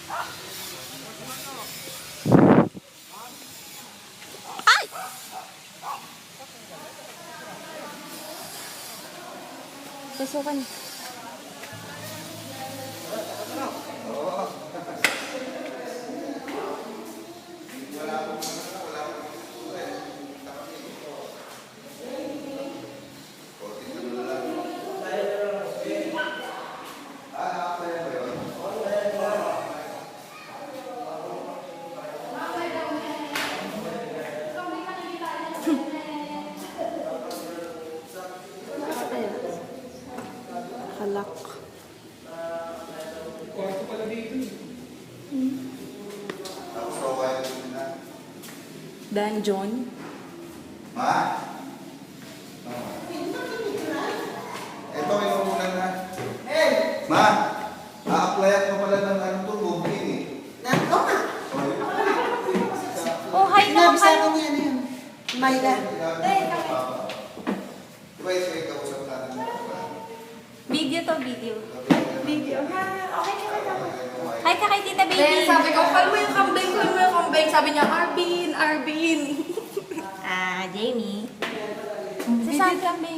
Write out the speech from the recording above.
Ay! Susukan. Halak. Kwarto pala dito. Dan John. Ma? Ito, inuulan na. Ma, a-applyan mo pala ng ano to, booking eh. Nako nga. Oh, hi na. Nabisa ko niya na yun. Mayla. Diba yung sa'yo kausap natin? Video to, video. Video. Ha, okay ka na. Hi ka kay Tita Baby. Then sabi ko, call mo yung kambing, call mo yung kambing. Sabi niya, Arvin, Arvin. Jamie. Si Sam kambing.